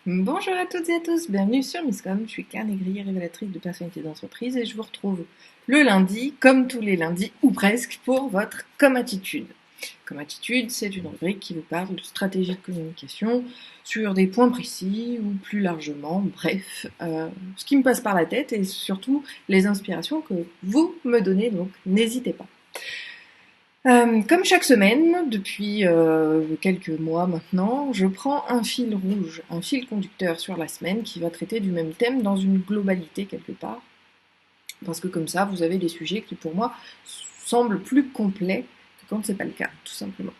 Bonjour à toutes et à tous, bienvenue sur Misscom, je suis Karen Aigrier, révélatrice de personnalité d'entreprise et je vous retrouve le lundi, comme tous les lundis, ou presque, pour votre Comme Attitude. Comme Attitude, c'est une rubrique qui vous parle de stratégie de communication sur des points précis ou plus largement, bref, ce qui me passe par la tête et surtout les inspirations que vous me donnez, donc n'hésitez pas. Comme chaque semaine, depuis quelques mois maintenant, je prends un fil rouge, un fil conducteur sur la semaine qui va traiter du même thème dans une globalité quelque part. Parce que comme ça, vous avez des sujets qui pour moi semblent plus complets que quand c'est pas le cas, tout simplement.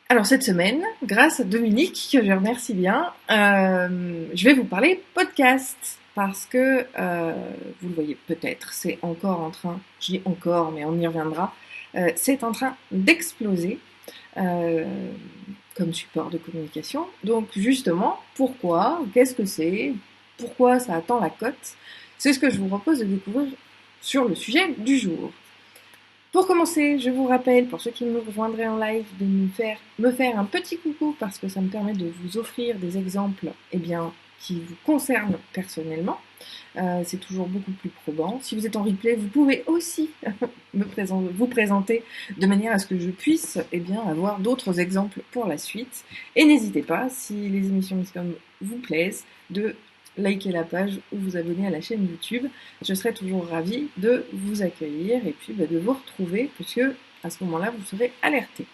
Alors cette semaine, grâce à Dominique, que je remercie bien, je vais vous parler podcast. Parce que, vous le voyez peut-être, c'est encore en train, je dis encore, mais on y reviendra, c'est en train d'exploser euh, comme support de communication. Donc justement, pourquoi, qu'est-ce que c'est, pourquoi ça attend la cote, c'est ce que je vous propose de découvrir sur le sujet du jour. Pour commencer, je vous rappelle, pour ceux qui me rejoindraient en live, de me faire un petit coucou parce que ça me permet de vous offrir des exemples qui vous concernent personnellement. C'est toujours beaucoup plus probant. Si vous êtes en replay, vous pouvez aussi vous présenter de manière à ce que je puisse avoir d'autres exemples pour la suite. Et n'hésitez pas, si les émissions Misscom vous plaisent, de liker la page ou vous abonner à la chaîne YouTube. Je serai toujours ravie de vous accueillir et puis de vous retrouver puisque à ce moment-là, vous serez alertés.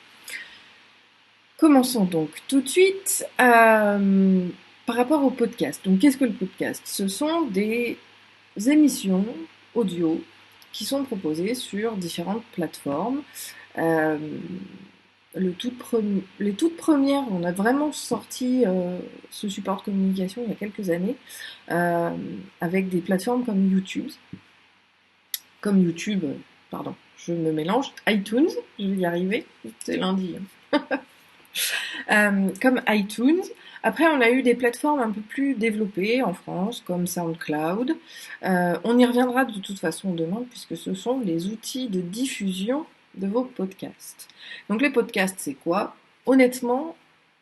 Commençons donc tout de suite par rapport au podcast. Donc qu'est-ce que le podcast? Ce sont des émissions audio qui sont proposées sur différentes plateformes. Euh, les toutes premières, on a vraiment sorti ce support de communication il y a quelques années euh, avec des plateformes pardon, je me mélange, iTunes, je vais y arriver, c'est lundi. Comme iTunes. Après, on a eu des plateformes un peu plus développées en France, comme SoundCloud. On y reviendra de toute façon demain, puisque ce sont les outils de diffusion de vos podcasts. Donc les podcasts, c'est quoi? Honnêtement,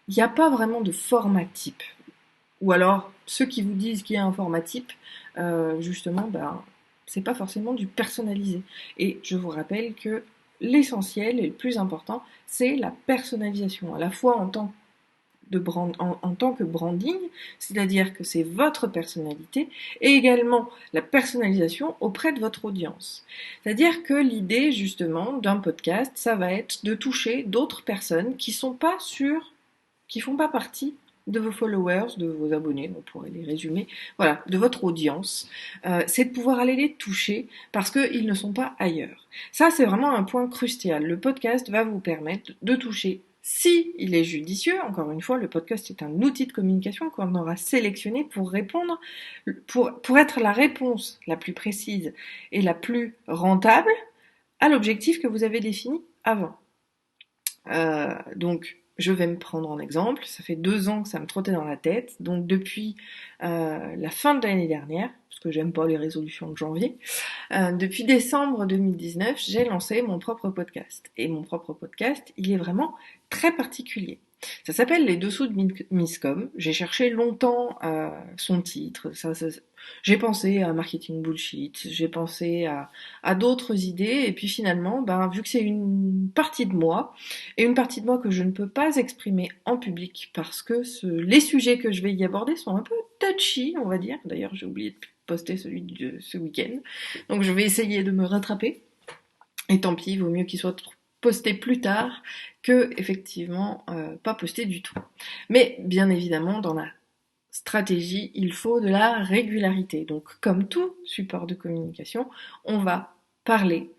il n'y a pas vraiment de format type. Ou alors, ceux qui vous disent qu'il y a un format type, justement, c'est pas forcément du personnalisé. Et je vous rappelle que l'essentiel et le plus important, c'est la personnalisation, à la fois en tant que branding, c'est-à-dire que c'est votre personnalité, et également la personnalisation auprès de votre audience. C'est-à-dire que l'idée justement d'un podcast, ça va être de toucher d'autres personnes qui font pas partie de vos followers, de vos abonnés, on pourrait les résumer, voilà, de votre audience, c'est de pouvoir aller les toucher parce qu'ils ne sont pas ailleurs. Ça, c'est vraiment un point crucial. Le podcast va vous permettre de toucher, si il est judicieux, encore une fois, le podcast est un outil de communication qu'on aura sélectionné pour répondre, pour être la réponse la plus précise et la plus rentable à l'objectif que vous avez défini avant. Donc, je vais me prendre en exemple. Ça fait 2 ans que ça me trottait dans la tête. Donc, depuis la fin de l'année dernière, parce que j'aime pas les résolutions de janvier, depuis décembre 2019, j'ai lancé mon propre podcast. Et mon propre podcast, il est vraiment très particulier. Ça s'appelle Les Dessous de Misscom. J'ai cherché longtemps son titre. J'ai pensé à Marketing Bullshit, j'ai pensé à d'autres idées, et puis finalement, vu que c'est une partie de moi, et une partie de moi que je ne peux pas exprimer en public, parce que les sujets que je vais y aborder sont un peu touchy, on va dire. D'ailleurs, j'ai oublié de poster celui de ce week-end, donc je vais essayer de me rattraper. Et tant pis, il vaut mieux qu'il soit posté plus tard que effectivement pas posté du tout. Mais bien évidemment, dans la stratégie, il faut de la régularité. Donc, comme tout support de communication, on va parler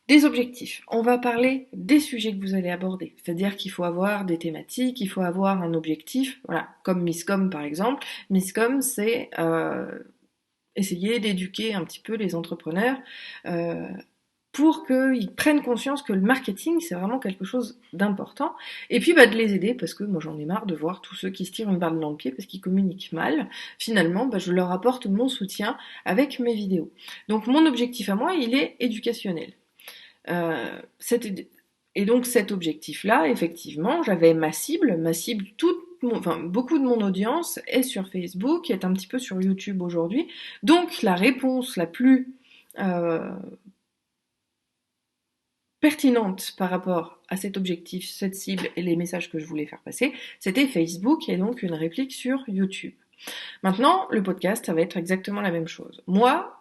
des objectifs. On va parler des sujets que vous allez aborder. C'est-à-dire qu'il faut avoir des thématiques, il faut avoir un objectif. Voilà, comme Misscom par exemple. Misscom, c'est essayer d'éduquer un petit peu les entrepreneurs euh, pour qu'ils prennent conscience que le marketing, c'est vraiment quelque chose d'important. Et puis de les aider, parce que moi j'en ai marre de voir tous ceux qui se tirent une balle dans le pied parce qu'ils communiquent mal. Finalement, je leur apporte mon soutien avec mes vidéos. Donc mon objectif à moi, il est éducationnel. Et donc cet objectif-là, effectivement, j'avais ma cible, toute beaucoup de mon audience est sur Facebook, est un petit peu sur YouTube aujourd'hui. Donc la réponse la plus euh, pertinente par rapport à cet objectif, cette cible et les messages que je voulais faire passer, c'était Facebook et donc une réplique sur YouTube. Maintenant, le podcast, ça va être exactement la même chose. Moi,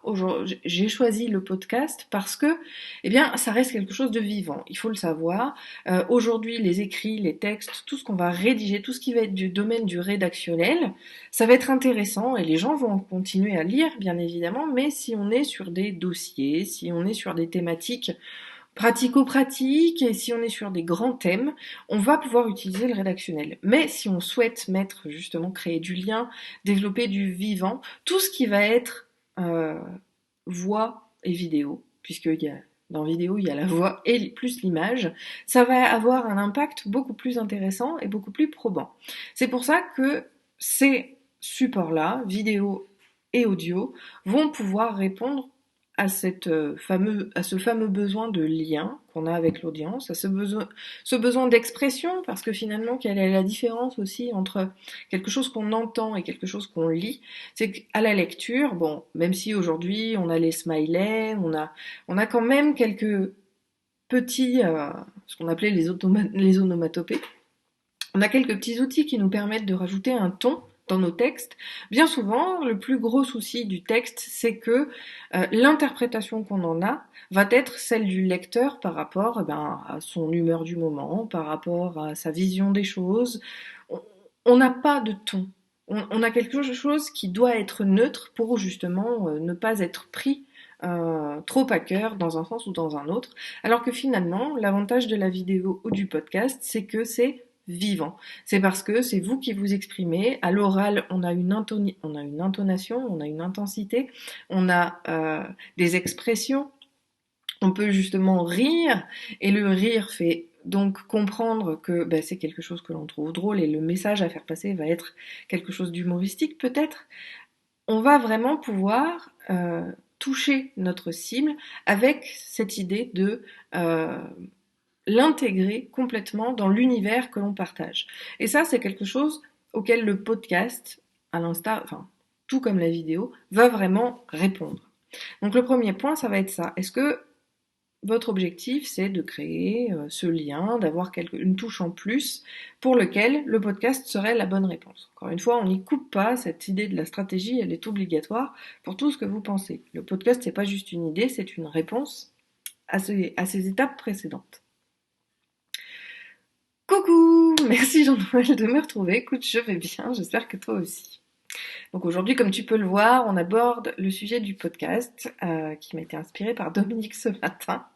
j'ai choisi le podcast parce que, eh bien, ça reste quelque chose de vivant. Il faut le savoir. Aujourd'hui, les écrits, les textes, tout ce qu'on va rédiger, tout ce qui va être du domaine du rédactionnel, ça va être intéressant et les gens vont continuer à lire, bien évidemment. Mais si on est sur des dossiers, si on est sur des thématiques pratico-pratique, et si on est sur des grands thèmes, on va pouvoir utiliser le rédactionnel. Mais si on souhaite mettre, justement, créer du lien, développer du vivant, tout ce qui va être voix et vidéo, dans vidéo, il y a la voix et plus l'image, ça va avoir un impact beaucoup plus intéressant et beaucoup plus probant. C'est pour ça que ces supports-là, vidéo et audio, vont pouvoir répondre à ce fameux besoin de lien qu'on a avec l'audience, à ce besoin d'expression, parce que finalement, quelle est la différence aussi entre quelque chose qu'on entend et quelque chose qu'on lit? C'est qu'à la lecture, bon, même si aujourd'hui on a les smileys, on a quand même quelques petits, ce qu'on appelait les onomatopées, on a quelques petits outils qui nous permettent de rajouter un ton dans nos textes. Bien souvent, le plus gros souci du texte, c'est que l'interprétation qu'on en a va être celle du lecteur par rapport à son humeur du moment, par rapport à sa vision des choses. On n'a pas de ton. On a quelque chose qui doit être neutre pour justement ne pas être pris trop à cœur dans un sens ou dans un autre. Alors que finalement, l'avantage de la vidéo ou du podcast, c'est que c'est vivant. C'est parce que c'est vous qui vous exprimez. À l'oral, on a une intonation, on a une intensité, on a des expressions. On peut justement rire, et le rire fait donc comprendre que c'est quelque chose que l'on trouve drôle, et le message à faire passer va être quelque chose d'humoristique peut-être. On va vraiment pouvoir toucher notre cible avec cette idée de l'intégrer complètement dans l'univers que l'on partage. Et ça, c'est quelque chose auquel le podcast, à l'instar, enfin, tout comme la vidéo, va vraiment répondre. Donc le premier point, ça va être ça. Est-ce que votre objectif, c'est de créer ce lien, d'avoir une touche en plus pour lequel le podcast serait la bonne réponse. Encore une fois, on n'y coupe pas, cette idée de la stratégie, elle est obligatoire pour tout ce que vous pensez. Le podcast, c'est pas juste une idée, c'est une réponse à ces étapes précédentes. Coucou, merci Jean-Noël de me retrouver. Écoute, je vais bien, j'espère que toi aussi. Donc aujourd'hui, comme tu peux le voir, on aborde le sujet du podcast qui m'a été inspiré par Dominique ce matin.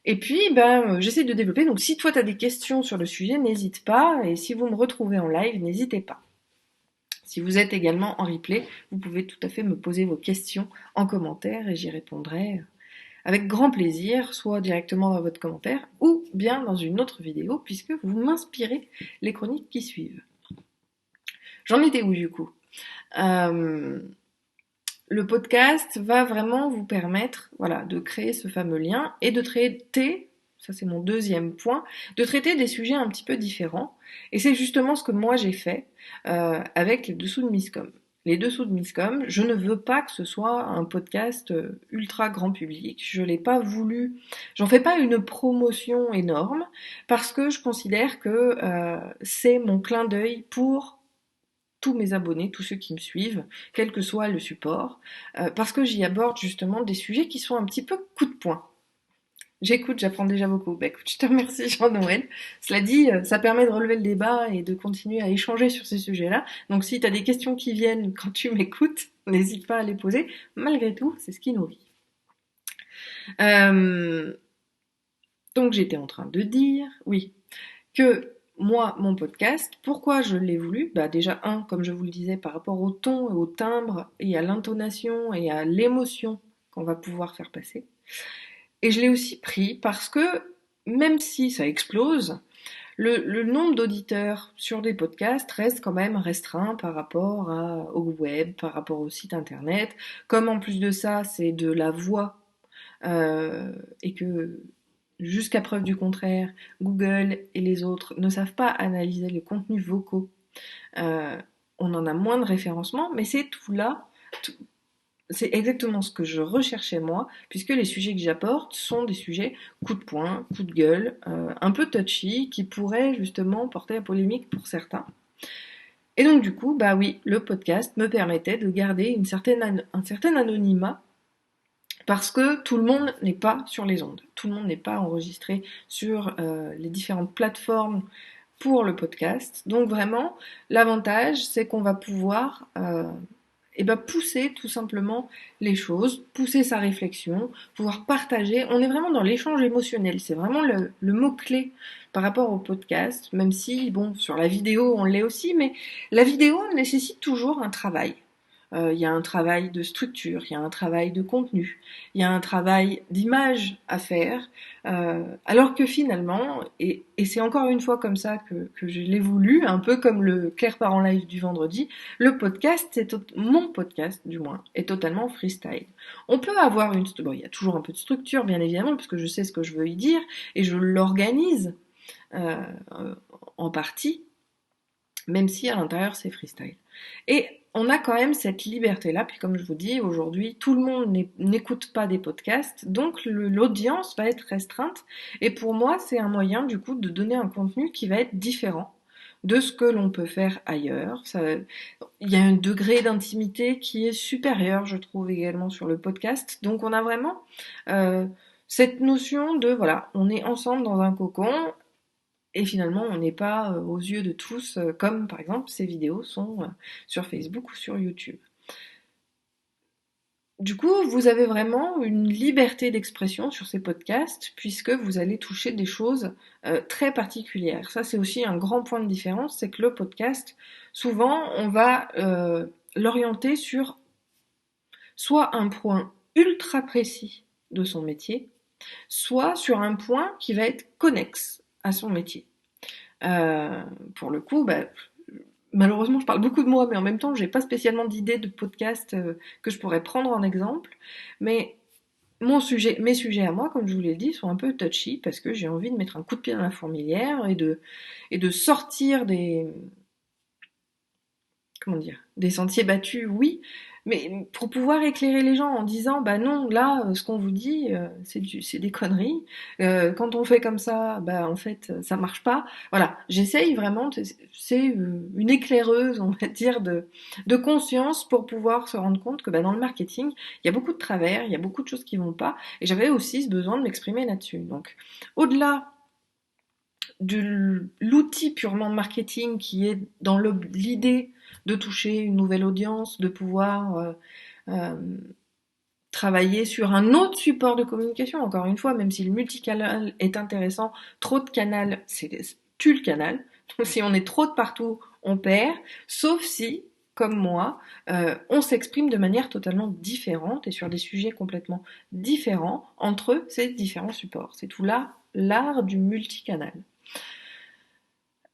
Et puis, j'essaie de développer. Donc si toi tu as des questions sur le sujet, n'hésite pas. Et si vous me retrouvez en live, n'hésitez pas. Si vous êtes également en replay, vous pouvez tout à fait me poser vos questions en commentaire et j'y répondrai avec grand plaisir, soit directement dans votre commentaire ou bien dans une autre vidéo, puisque vous m'inspirez les chroniques qui suivent. J'en étais où du coup Le podcast va vraiment vous permettre de créer ce fameux lien et de traiter, ça c'est mon deuxième point, de traiter des sujets un petit peu différents. Et c'est justement ce que moi j'ai fait avec les dessous de Miscom. Les dessous de Miscom, je ne veux pas que ce soit un podcast ultra grand public. Je l'ai pas voulu. J'en fais pas une promotion énorme parce que je considère que c'est mon clin d'œil pour tous mes abonnés, tous ceux qui me suivent, quel que soit le support, parce que j'y aborde justement des sujets qui sont un petit peu coup de poing. J'écoute, j'apprends déjà beaucoup. Écoute, je te remercie Jean-Noël. Cela dit, ça permet de relever le débat et de continuer à échanger sur ces sujets-là. Donc si tu as des questions qui viennent quand tu m'écoutes, n'hésite pas à les poser. Malgré tout, c'est ce qui nourrit. Donc j'étais en train de dire, oui, que moi, mon podcast, pourquoi je l'ai voulu? Déjà, comme je vous le disais, par rapport au ton, au timbre, et à l'intonation, et à l'émotion qu'on va pouvoir faire passer. Et je l'ai aussi pris parce que, même si ça explose, le nombre d'auditeurs sur des podcasts reste quand même restreint par rapport au web, par rapport au site internet. Comme en plus de ça, c'est de la voix, et que jusqu'à preuve du contraire, Google et les autres ne savent pas analyser les contenus vocaux On en a moins de référencement, mais c'est tout là. C'est exactement ce que je recherchais moi, puisque les sujets que j'apporte sont des sujets coup de poing, coup de gueule, un peu touchy, qui pourraient justement porter à polémique pour certains. Et donc du coup, bah oui, le podcast me permettait de garder un certain anonymat, parce que tout le monde n'est pas sur les ondes, tout le monde n'est pas enregistré sur les différentes plateformes pour le podcast. Donc vraiment, l'avantage, c'est qu'on va pouvoir pousser tout simplement les choses, pousser sa réflexion, pouvoir partager. On est vraiment dans l'échange émotionnel, c'est vraiment le mot-clé par rapport au podcast, même si, bon, sur la vidéo, on l'est aussi, mais la vidéo nécessite toujours un travail. Il y a un travail de structure, il y a un travail de contenu, il y a un travail d'image à faire, alors que finalement, et c'est encore une fois comme ça que je l'ai voulu, un peu comme le Claire part en live du vendredi, le podcast, mon podcast du moins, est totalement freestyle. On peut avoir bon, il y a toujours un peu de structure bien évidemment, parce que je sais ce que je veux y dire, et je l'organise euh, en partie, même si à l'intérieur c'est freestyle. Et on a quand même cette liberté-là, puis comme je vous dis, aujourd'hui, tout le monde n'écoute pas des podcasts, donc l'audience va être restreinte, et pour moi, c'est un moyen, du coup, de donner un contenu qui va être différent de ce que l'on peut faire ailleurs. Il y a un degré d'intimité qui est supérieur, je trouve, également sur le podcast, donc on a vraiment cette notion de, voilà, on est ensemble dans un cocon, et finalement, on n'est pas aux yeux de tous, comme par exemple ces vidéos sont sur Facebook ou sur YouTube. Du coup, vous avez vraiment une liberté d'expression sur ces podcasts, puisque vous allez toucher des choses très particulières. Ça, c'est aussi un grand point de différence, c'est que le podcast, souvent, on va l'orienter sur soit un point ultra précis de son métier, soit sur un point qui va être connexe à son métier. Euh, pour le coup, bah, malheureusement, je parle beaucoup de moi, mais en même temps, j'ai pas spécialement d'idée de podcast que je pourrais prendre en exemple. Mais mes sujets à moi, comme je vous l'ai dit, sont un peu touchy parce que j'ai envie de mettre un coup de pied dans la fourmilière et de sortir comment dire, des sentiers battus, oui, mais pour pouvoir éclairer les gens en disant, bah non, là, ce qu'on vous dit, c'est des conneries. Quand on fait comme ça, bah en fait, ça marche pas. Voilà, j'essaye vraiment, c'est une éclaireuse, on va dire, de conscience pour pouvoir se rendre compte que bah, dans le marketing, il y a beaucoup de travers, il y a beaucoup de choses qui vont pas, et j'avais aussi ce besoin de m'exprimer là-dessus. Donc, au-delà de l'outil purement marketing qui est dans l'idée de toucher une nouvelle audience, de pouvoir euh, travailler sur un autre support de communication. Encore une fois, même si le multicanal est intéressant, trop de canal, tue le canal. Donc si on est trop de partout, on perd. Sauf si, comme moi, on s'exprime de manière totalement différente et sur des sujets complètement différents entre ces différents supports. C'est tout là l'art du multicanal.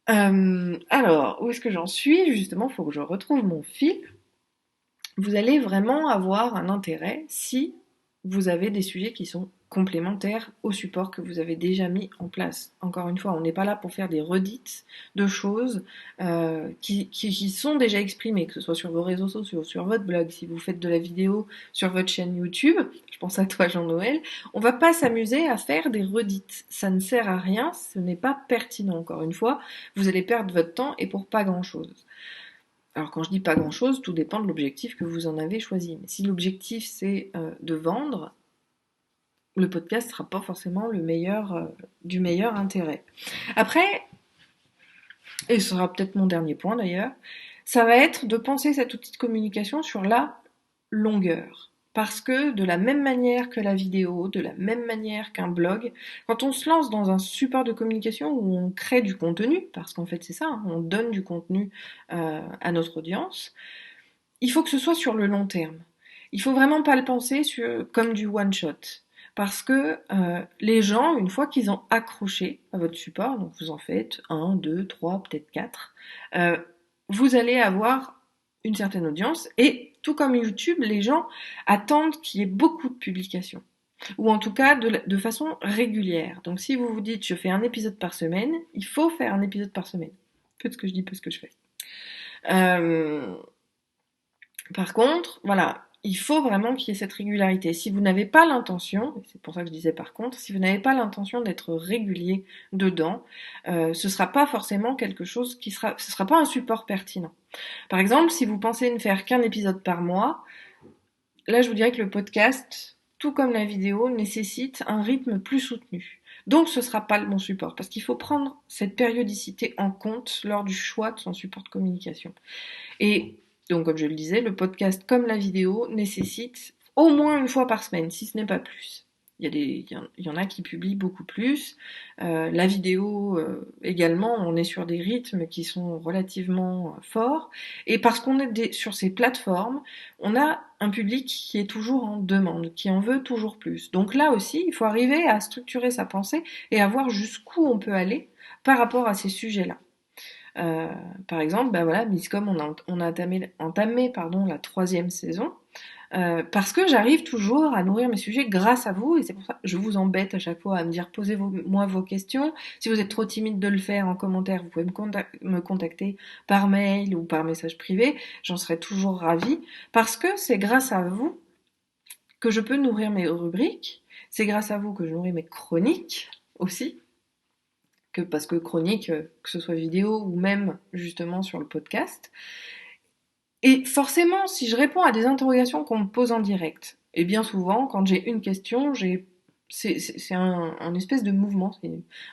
Alors, où est-ce que j'en suis? Justement, il faut que je retrouve mon fil. Vous allez vraiment avoir un intérêt si vous avez des sujets qui sont complémentaires au support que vous avez déjà mis en place. Encore une fois, on n'est pas là pour faire des redites de choses qui sont déjà exprimées, que ce soit sur vos réseaux sociaux, sur votre blog, si vous faites de la vidéo sur votre chaîne YouTube, je pense à toi Jean-Noël, on va pas s'amuser à faire des redites. Ça ne sert à rien, ce n'est pas pertinent. Encore une fois, vous allez perdre votre temps et pour pas grand-chose. Alors quand je dis pas grand-chose, tout dépend de l'objectif que vous en avez choisi. Mais si l'objectif c'est de vendre, le podcast sera pas forcément le meilleur du meilleur intérêt. Après, et ce sera peut-être mon dernier point d'ailleurs, ça va être de penser cet outil de communication sur la longueur. Parce que de la même manière que la vidéo, de la même manière qu'un blog, quand on se lance dans un support de communication où on crée du contenu, parce qu'en fait c'est ça, hein, on donne du contenu à notre audience, il faut que ce soit sur le long terme. Il faut vraiment pas le penser comme du one shot. Parce que les gens, une fois qu'ils ont accroché à votre support, donc vous en faites un, deux, trois, peut-être quatre, vous allez avoir une certaine audience. Et tout comme YouTube, les gens attendent qu'il y ait beaucoup de publications. Ou en tout cas de façon régulière. Donc si vous vous dites je fais un épisode par semaine, il faut faire un épisode par semaine. Peu de ce que je dis, peu de ce que je fais. Euh, Par contre, voilà, il faut vraiment qu'il y ait cette régularité. Si vous n'avez pas l'intention, c'est pour ça que je disais par contre, si vous n'avez pas l'intention d'être régulier dedans, ce sera pas forcément quelque chose ce sera pas un support pertinent. Par exemple, si vous pensez ne faire qu'un épisode par mois, là je vous dirais que le podcast, tout comme la vidéo, nécessite un rythme plus soutenu. Donc ce sera pas le bon support, parce qu'il faut prendre cette périodicité en compte lors du choix de son support de communication. Et donc, comme je le disais, le podcast comme la vidéo nécessite au moins une fois par semaine, si ce n'est pas plus. Il y en a qui publient beaucoup plus. La vidéo également, on est sur des rythmes qui sont relativement forts. Et parce qu'on est sur ces plateformes, on a un public qui est toujours en demande, qui en veut toujours plus. Donc là aussi, il faut arriver à structurer sa pensée et à voir jusqu'où on peut aller par rapport à ces sujets-là. Euh, Par exemple, ben voilà, Miscom, on a entamé la 3e saison, parce que j'arrive toujours à nourrir mes sujets grâce à vous, et c'est pour ça que je vous embête à chaque fois à me dire posez-moi vos questions. Si vous êtes trop timide de le faire en commentaire, vous pouvez me contacter par mail ou par message privé, j'en serai toujours ravie, parce que c'est grâce à vous que je peux nourrir mes rubriques, c'est grâce à vous que je nourris mes chroniques aussi, parce que chronique, que ce soit vidéo ou même justement sur le podcast. Et forcément, si je réponds à des interrogations qu'on me pose en direct, et bien souvent, quand j'ai une question, c'est un espèce de mouvement,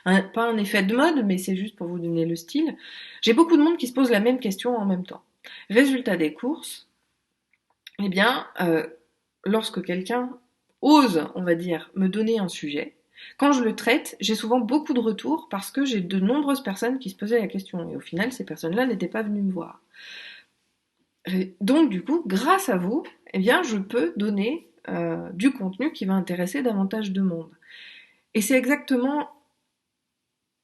pas un effet de mode, mais c'est juste pour vous donner le style. J'ai beaucoup de monde qui se pose la même question en même temps. Résultat des courses, eh bien, lorsque quelqu'un ose, on va dire, me donner un sujet, quand je le traite, j'ai souvent beaucoup de retours parce que j'ai de nombreuses personnes qui se posaient la question. Et au final, ces personnes-là n'étaient pas venues me voir. Donc, du coup, grâce à vous, eh bien, je peux donner du contenu qui va intéresser davantage de monde. Et c'est exactement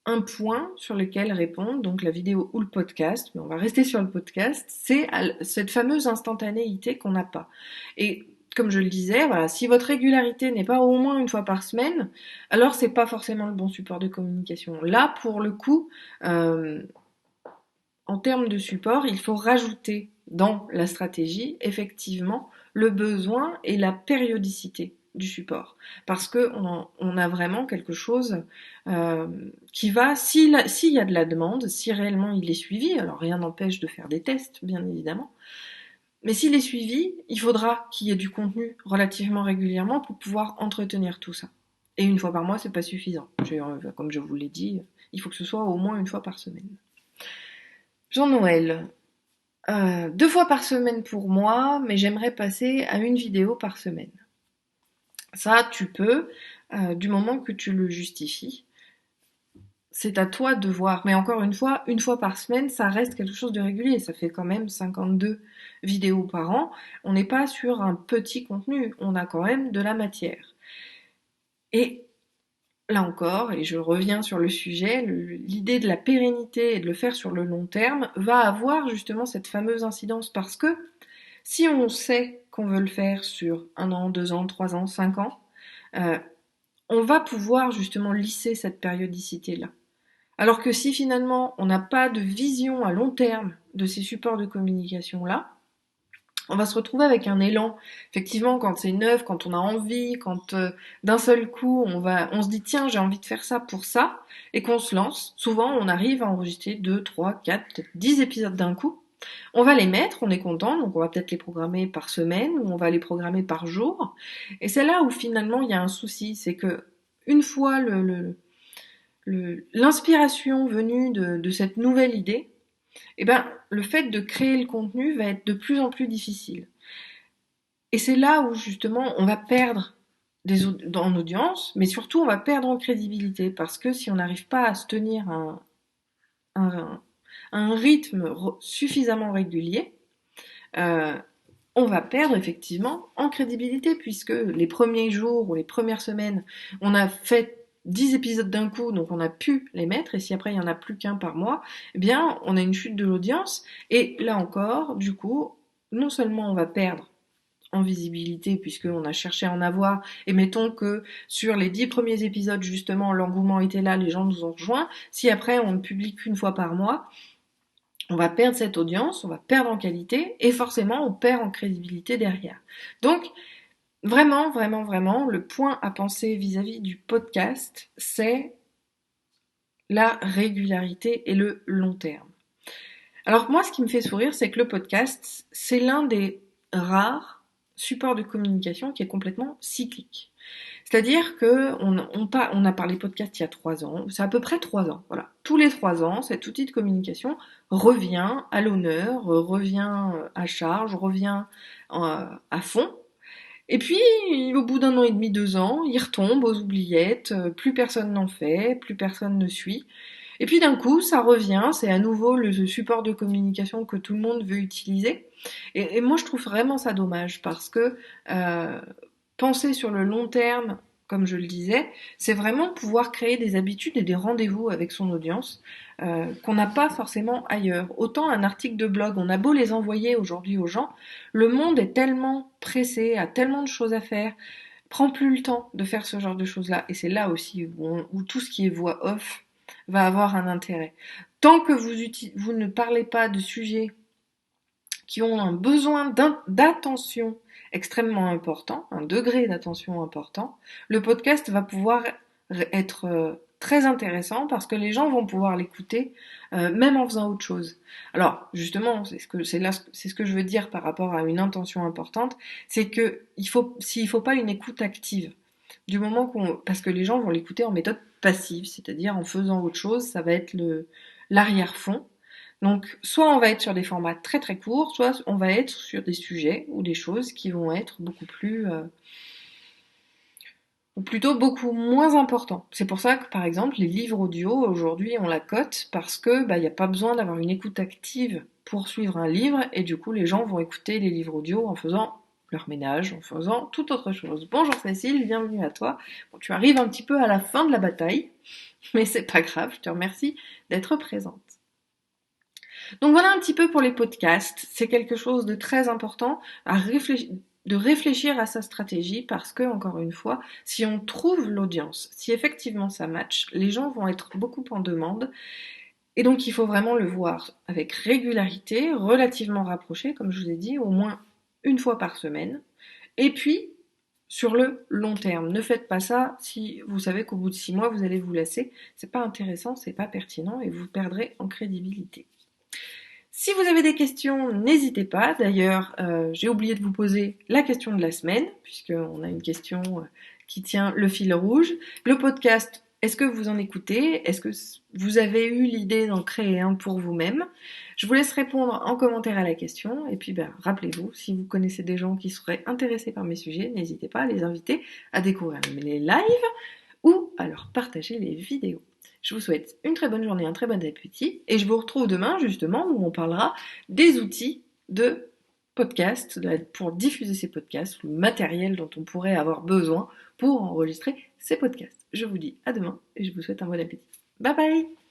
un point sur lequel répondre, donc la vidéo ou le podcast, mais on va rester sur le podcast, c'est cette fameuse instantanéité qu'on n'a pas. Et comme je le disais, voilà, si votre régularité n'est pas au moins une fois par semaine, alors c'est pas forcément le bon support de communication. Là, pour le coup, euh, en termes de support, il faut rajouter dans la stratégie, effectivement, le besoin et la périodicité du support. Parce que on a vraiment quelque chose euh, qui va, s'il y a de la demande, si réellement il est suivi, alors rien n'empêche de faire des tests, bien évidemment, mais s'il est suivi, il faudra qu'il y ait du contenu relativement régulièrement pour pouvoir entretenir tout ça. Et une fois par mois, c'est pas suffisant. Comme je vous l'ai dit, il faut que ce soit au moins une fois par semaine. Jean-Noël, 2 fois par semaine pour moi, mais j'aimerais passer à une vidéo par semaine. Ça, tu peux, du moment que tu le justifies. C'est à toi de voir. Mais encore une fois par semaine, ça reste quelque chose de régulier. Ça fait quand même 52 vidéos par an. On n'est pas sur un petit contenu. On a quand même de la matière. Et là encore, et je reviens sur le sujet, l'idée de la pérennité et de le faire sur le long terme va avoir justement cette fameuse incidence parce que si on sait qu'on veut le faire sur 1 an, 2 ans, 3 ans, 5 ans, euh, on va pouvoir justement lisser cette périodicité-là. Alors que si finalement on n'a pas de vision à long terme de ces supports de communication-là, on va se retrouver avec un élan. Effectivement, quand c'est neuf, quand on a envie, quand d'un seul coup on se dit tiens j'ai envie de faire ça pour ça, et qu'on se lance, souvent on arrive à enregistrer 2, 3, 4, peut-être 10 épisodes d'un coup. On va les mettre, on est content, donc on va peut-être les programmer par semaine ou on va les programmer par jour. Et c'est là où finalement il y a un souci, c'est que une fois l'inspiration venue de cette nouvelle idée, eh ben, le fait de créer le contenu va être de plus en plus difficile. Et c'est là où justement on va perdre en audience, mais surtout on va perdre en crédibilité, parce que si on n'arrive pas à se tenir un, un rythme suffisamment régulier, euh, on va perdre effectivement en crédibilité, puisque les premiers jours ou les premières semaines, on a fait 10 épisodes d'un coup, donc on a pu les mettre, et si après il n'y en a plus qu'un par mois, eh bien on a une chute de l'audience, et là encore, du coup, non seulement on va perdre en visibilité puisqu'on a cherché à en avoir, et mettons que sur les 10 premiers épisodes justement l'engouement était là, les gens nous ont rejoints, si après on ne publie qu'une fois par mois, on va perdre cette audience, on va perdre en qualité et forcément on perd en crédibilité derrière. Donc vraiment, vraiment, vraiment, le point à penser vis-à-vis du podcast, c'est la régularité et le long terme. Alors moi, ce qui me fait sourire, c'est que le podcast, c'est l'un des rares supports de communication qui est complètement cyclique. C'est-à-dire que on a parlé podcast il y a 3 ans, c'est à peu près 3 ans, voilà. Tous les 3 ans, cet outil de communication revient à l'honneur, revient à charge, revient à fond. Et puis, au bout d'un an et demi, 2 ans, il retombe aux oubliettes, plus personne n'en fait, plus personne ne suit. Et puis d'un coup, ça revient, c'est à nouveau le support de communication que tout le monde veut utiliser. Et moi, je trouve vraiment ça dommage parce que euh, penser sur le long terme, comme je le disais, c'est vraiment pouvoir créer des habitudes et des rendez-vous avec son audience qu'on n'a pas forcément ailleurs. Autant un article de blog, on a beau les envoyer aujourd'hui aux gens, le monde est tellement pressé, a tellement de choses à faire, prend plus le temps de faire ce genre de choses-là. Et c'est là aussi où tout ce qui est voix off va avoir un intérêt. Tant que vous ne parlez pas de sujets qui ont un besoin d'attention extrêmement important, un degré d'attention important, le podcast va pouvoir être très intéressant parce que les gens vont pouvoir l'écouter même en faisant autre chose. Alors justement, c'est ce que je veux dire par rapport à une intention importante, c'est que s'il faut pas une écoute active, du moment parce que les gens vont l'écouter en méthode passive, c'est-à-dire en faisant autre chose, ça va être l'arrière-fond. Donc, soit on va être sur des formats très très courts, soit on va être sur des sujets ou des choses qui vont être beaucoup plus, ou plutôt beaucoup moins importants. C'est pour ça que, par exemple, les livres audio, aujourd'hui, on la cote parce que, il n'y a pas besoin d'avoir une écoute active pour suivre un livre, et du coup, les gens vont écouter les livres audio en faisant leur ménage, en faisant toute autre chose. Bonjour Cécile, bienvenue à toi. Bon, tu arrives un petit peu à la fin de la bataille, mais c'est pas grave, je te remercie d'être présente. Donc voilà un petit peu pour les podcasts. C'est quelque chose de très important de réfléchir à sa stratégie parce que, encore une fois, si on trouve l'audience, si effectivement ça match, les gens vont être beaucoup en demande. Et donc il faut vraiment le voir avec régularité, relativement rapprochée, comme je vous ai dit, au moins une fois par semaine. Et puis, sur le long terme. Ne faites pas ça si vous savez qu'au bout de 6 mois, vous allez vous lasser. C'est pas intéressant, c'est pas pertinent et vous perdrez en crédibilité. Si vous avez des questions, n'hésitez pas. D'ailleurs, j'ai oublié de vous poser la question de la semaine, puisqu'on a une question qui tient le fil rouge. Le podcast, est-ce que vous en écoutez? Est-ce que vous avez eu l'idée d'en créer un pour vous-même? Je vous laisse répondre en commentaire à la question. Et puis, rappelez-vous, si vous connaissez des gens qui seraient intéressés par mes sujets, n'hésitez pas à les inviter à découvrir les lives ou à leur partager les vidéos. Je vous souhaite une très bonne journée, un très bon appétit, et je vous retrouve demain justement où on parlera des outils de podcast pour diffuser ces podcasts, le matériel dont on pourrait avoir besoin pour enregistrer ces podcasts. Je vous dis à demain et je vous souhaite un bon appétit. Bye bye!